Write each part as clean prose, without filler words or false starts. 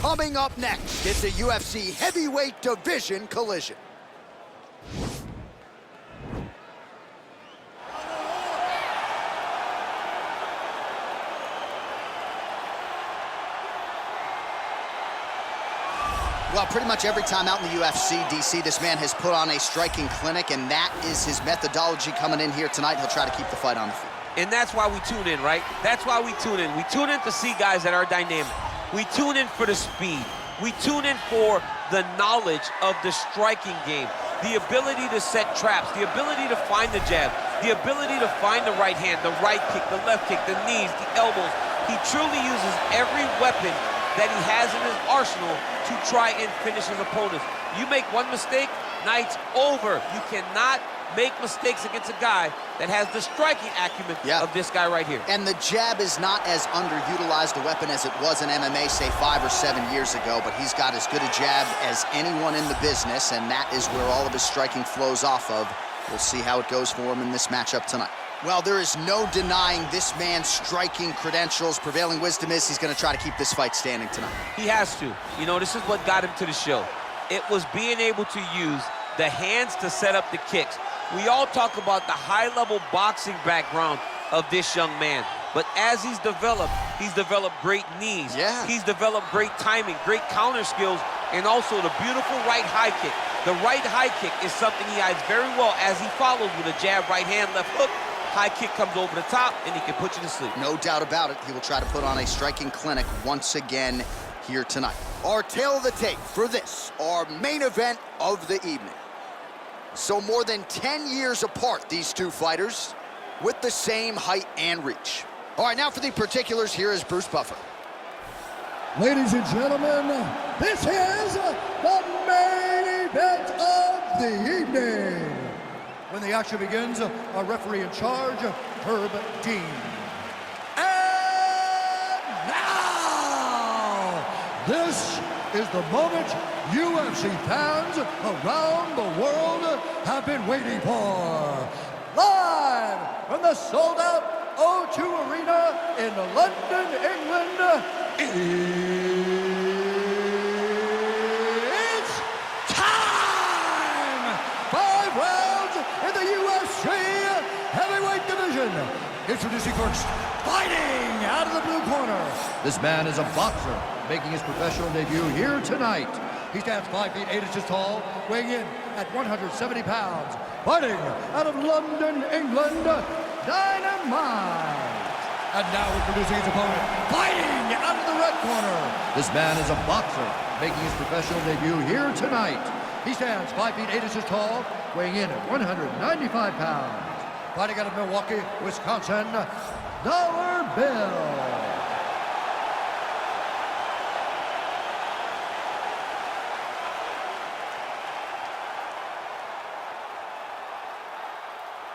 Coming up next, it's a UFC heavyweight division collision. Well, pretty much every time out in the UFC, DC, this man has put on a striking clinic, and that is his methodology coming in here tonight. He'll try to keep the fight on the feet. And that's why we tune in, right? That's why we tune in. We tune in to see guys that are dynamic. We tune in for the speed. We tune in for the knowledge of the striking game, the ability to set traps, the ability to find the jab, the ability to find the right hand, the right kick, the left kick, the knees, the elbows. He truly uses every weapon that he has in his arsenal to try and finish his opponents. You make one mistake, night's over. You cannot make mistakes against a guy that has the striking acumen of this guy right here. And the jab is not as underutilized a weapon as it was in MMA, say 5 or 7 years ago, but he's got as good a jab as anyone in the business, and that is where all of his striking flows off of. We'll see how it goes for him in this matchup tonight. Well, there is no denying this man's striking credentials. Prevailing wisdom is he's going to try to keep this fight standing tonight. He has to. You know, this is what got him to the show. It was being able to use the hands to set up the kicks. We all talk about the high-level boxing background of this young man. But as he's developed great knees. Yeah. He's developed great timing, great counter skills, and also the beautiful right high kick. The right high kick is something he hides very well as he follows with a jab, right hand, left hook. High kick comes over the top, and he can put you to sleep. No doubt about it. He will try to put on a striking clinic once again here tonight. Our tail of the tape for this, our main event of the evening. So more than 10 years apart, these two fighters, with the same height and reach. All right, now for the particulars, here is Bruce Buffer. Ladies and gentlemen, this is the main event of the evening. When the action begins, our referee in charge, Herb Dean. And now, this is the moment UFC fans around the world have been waiting for. Live from the sold-out O2 Arena in London, England, it's time! 5 rounds in the UFC heavyweight division. Introducing first, fighting out of the blue corner. This man is a boxer, making his professional debut here tonight. He stands 5 feet 8 inches tall, weighing in at 170 pounds. Fighting out of London, England, Dynamite. And now introducing his opponent, fighting out of the red corner. This man is a boxer, making his professional debut here tonight. He stands 5 feet 8 inches tall, weighing in at 195 pounds. Fighting out of Milwaukee, Wisconsin, Dollar Bill.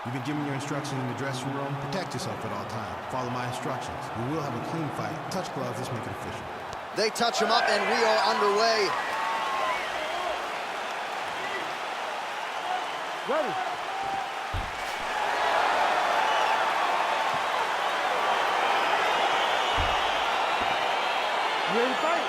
You've been given your instructions in the dressing room. Protect yourself at all times. Follow my instructions. We will have a clean fight. Touch gloves, let's make it official. They touch him up, and we are underway. Ready. Ready to fight.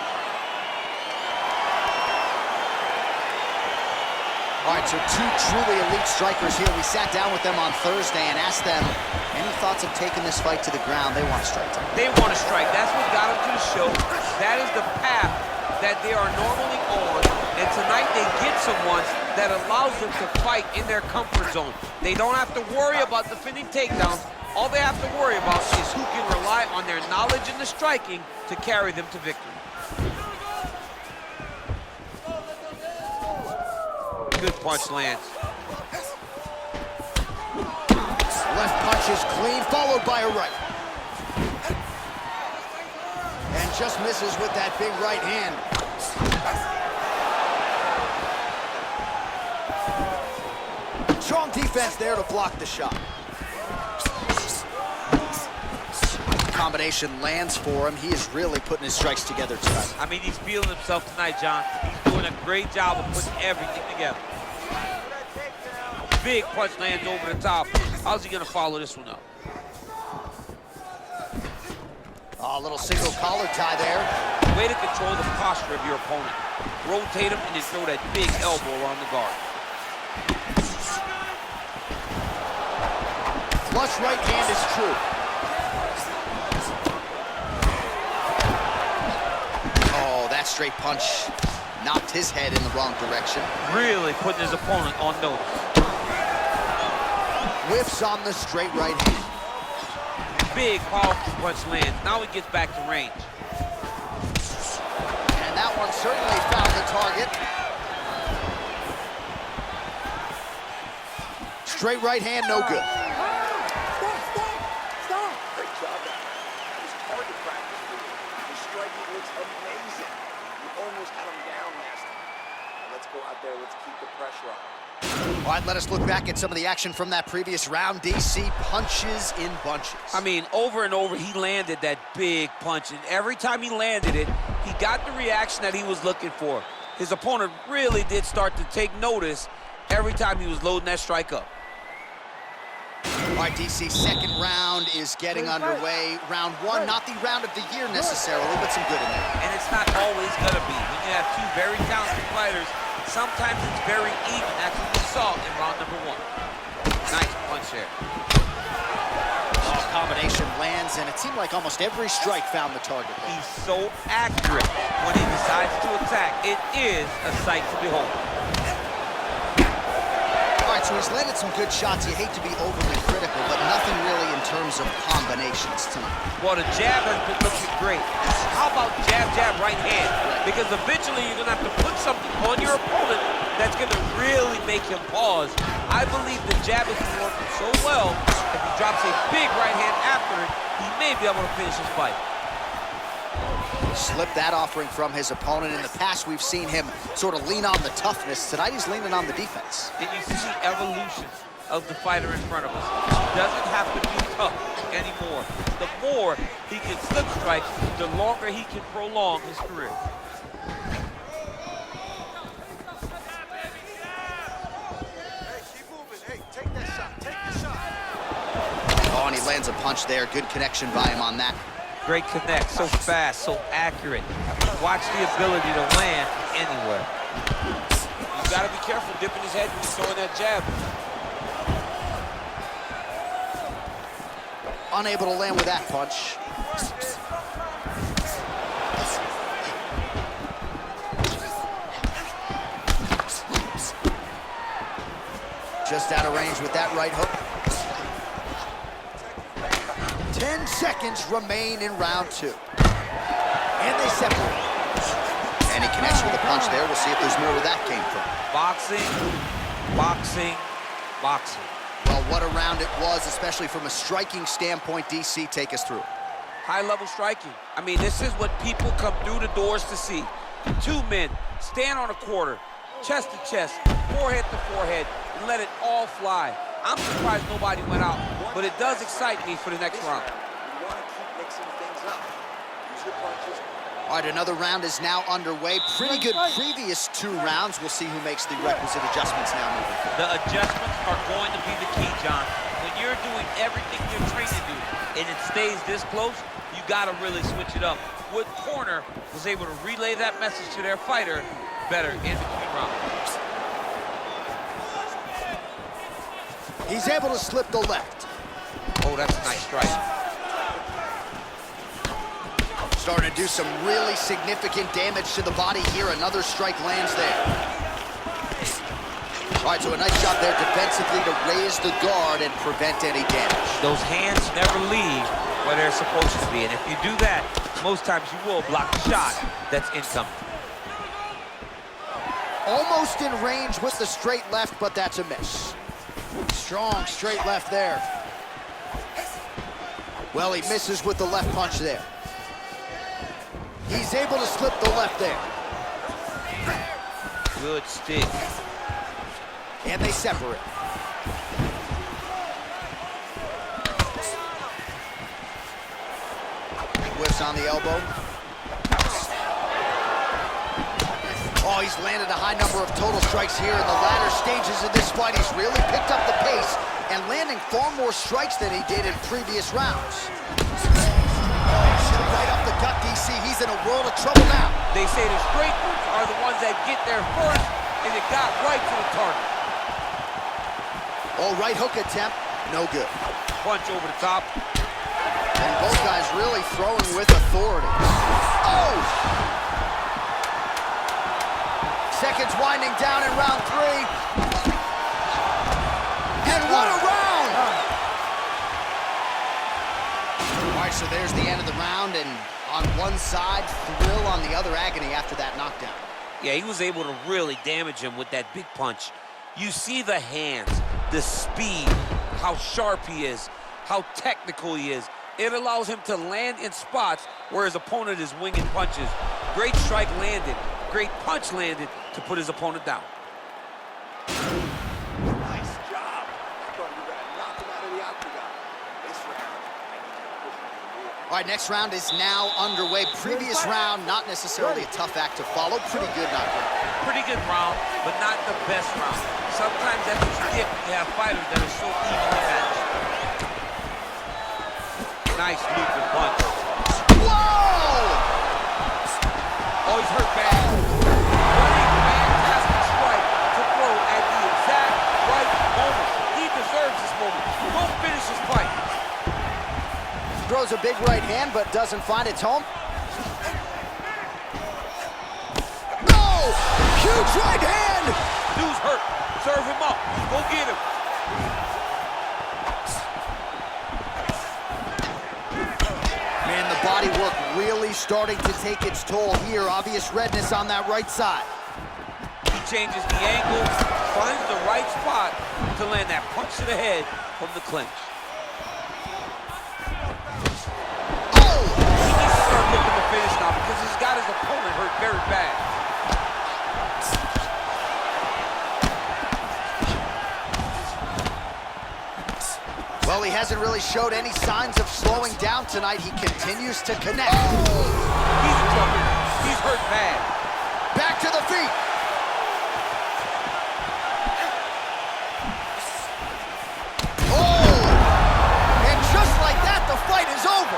All right, so two truly elite strikers here. We sat down with them on Thursday and asked them any thoughts of taking this fight to the ground. They want to strike tonight. They want to strike. That's what got them to the show. That is the path that they are normally on. And tonight they get someone that allows them to fight in their comfort zone. They don't have to worry about defending takedowns. All they have to worry about is who can rely on their knowledge in the striking to carry them to victory. Good punch lands. Left punch is clean, followed by a right. And just misses with that big right hand. Strong defense there to block the shot. Combination lands for him. He is really putting his strikes together tonight. I mean, he's feeling himself tonight, John. He's doing a great job of putting everything together. Big punch lands over the top. How's he gonna follow this one up? Oh, a little single collar tie there. way to control the posture of your opponent. Rotate him and then throw that big elbow around the guard. Flush right hand is true. Oh, that straight punch knocked his head in the wrong direction. Really putting his opponent on notice. Whiffs on the straight right hand. Big, powerful punch lands. Now he gets back to range. And that one certainly found the target. Straight right hand, no good. Stop. Great job. His target practice. His striking looks amazing. You almost had him down last time. Now let's go out there. Let's keep the pressure on. All right, let us look back at some of the action from that previous round. DC punches in bunches. I mean, over and over, he landed that big punch, and every time he landed it, he got the reaction that he was looking for. His opponent really did start to take notice every time he was loading that strike up. All right, DC, second round is getting underway. Round one, not the round of the year necessarily, but some good in there. And it's not always gonna be. When you have two very talented fighters, sometimes it's very even. That's what we saw in round number one. Nice punch there. Oh, combination lands, and it seemed like almost every strike found the target. He's so accurate when he decides to attack. It is a sight to behold. All right, so he's landed some good shots. You hate to be overly critical, but nothing really in terms of combinations tonight. Well, the jab has been looking great. How about jab, jab, right hand? Because eventually you're gonna have to put something on your opponent that's gonna really make him pause. I believe the jab has been working so well, if he drops a big right hand after it, he may be able to finish his fight. Slipped that offering from his opponent. In the past, we've seen him sort of lean on the toughness. Tonight, he's leaning on the defense. And you see the evolution of the fighter in front of us. He doesn't have to be tough anymore. The more he can slip strike, the longer he can prolong his career. Hey, keep moving. Hey, take that shot. Take the shot. Oh, and he lands a punch there. Good connection by him on that. Great connect, so fast, so accurate. Watch the ability to land anywhere. You gotta be careful dipping his head when he's throwing that jab. Unable to land with that punch. Just out of range with that right hook. 10 seconds remain in round two. And they separate. And he connects with a punch there. We'll see if there's more where that came from. Boxing, boxing, boxing. Well, what a round it was, especially from a striking standpoint. DC, take us through. High-level striking. I mean, this is what people come through the doors to see. Two men stand on a quarter, chest to chest, forehead to forehead, and let it all fly. I'm surprised nobody went out, but it does excite me for the next round. You want to keep mixing things up. Use your punches. All right, another round is now underway. Pretty good previous two rounds. We'll see who makes the requisite adjustments now moving forward. The adjustments are going to be the key, John. When you're doing everything you're trained to do and it stays this close, you got to really switch it up. What corner was able to relay that message to their fighter better in between rounds? He's able to slip the left. Oh, that's a nice strike. Starting to do some really significant damage to the body here. Another strike lands there. All right, so a nice job there defensively to raise the guard and prevent any damage. Those hands never leave where they're supposed to be, and if you do that, most times you will block the shot that's incoming. Almost in range with the straight left, but that's a miss. Strong straight left there. Well, he misses with the left punch there. He's able to slip the left there. Good stick. And they separate. Whiffs on the elbow. Oh, he's landed a high number of total strikes here in the latter stages of this fight. He's really picked up the pace and landing far more strikes than he did in previous rounds. Oh, right up the gut, DC. He's He's in a world of trouble now. They say the straight ones are the ones that get there first, and it got right to the target. All right hook attempt, no good. Punch over the top. And both guys really throwing with authority. Oh! Seconds winding down in round 3. And what a round! All right, so there's the end of the round, and on one side, thrill, on the other, agony after that knockdown. Yeah, he was able to really damage him with that big punch. You see the hands, the speed, how sharp he is, how technical he is. It allows him to land in spots where his opponent is winging punches. Great strike landed, great punch landed to put his opponent down. Nice job. I thought you were going to knock him out of the octagon. This round, I need you to push him to the rear. All right, next round is now underway. Previous round, not necessarily a tough act to follow. Pretty good knockdown. Pretty good round, but not the best round. Sometimes that's what you get when you have fighters that are so evenly matched. Nice looping punch. Whoa! Oh, he's hurt bad. Running fantastic strike to throw at the exact right moment. He deserves this moment. Don't finish his fight. Throws a big right hand, but doesn't find its home. No! Huge right hand! Dude's hurt. Serve him up. Go get him. Man, the body work really starting to take its toll here. Obvious redness on that right side. He changes the angle, finds the right spot to land that punch to the head from the clinch. Oh! He needs to start looking to finish now because he's got his opponent hurt very bad. Well, he hasn't really showed any signs of slowing down tonight. He continues to connect. He's in trouble. He's hurt bad. Back to the feet. Oh! And just like that, the fight is over.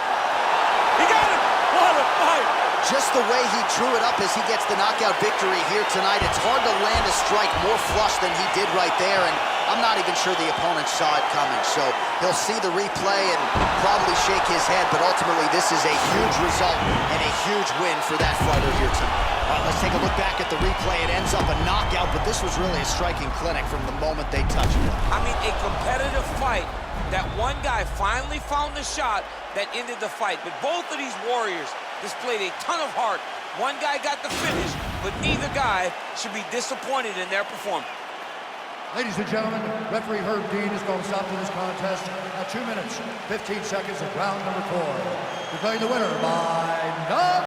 He got him. What a fight. Just the way he drew it up as he gets the knockout victory here tonight, it's hard to land a strike more flush than he did right there, and I'm not even sure the opponent saw it coming, so he'll see the replay and probably shake his head, but ultimately this is a huge result and a huge win for that fighter here tonight. All right, let's take a look back at the replay. It ends up a knockout, but this was really a striking clinic from the moment they touched it. I mean, a competitive fight that one guy finally found the shot that ended the fight, but both of these warriors displayed a ton of heart. One guy got the finish, but neither guy should be disappointed in their performance. Ladies and gentlemen, referee Herb Dean is going to stop to this contest at 2 minutes, 15 seconds of round number 4. Declaring the winner by knockout.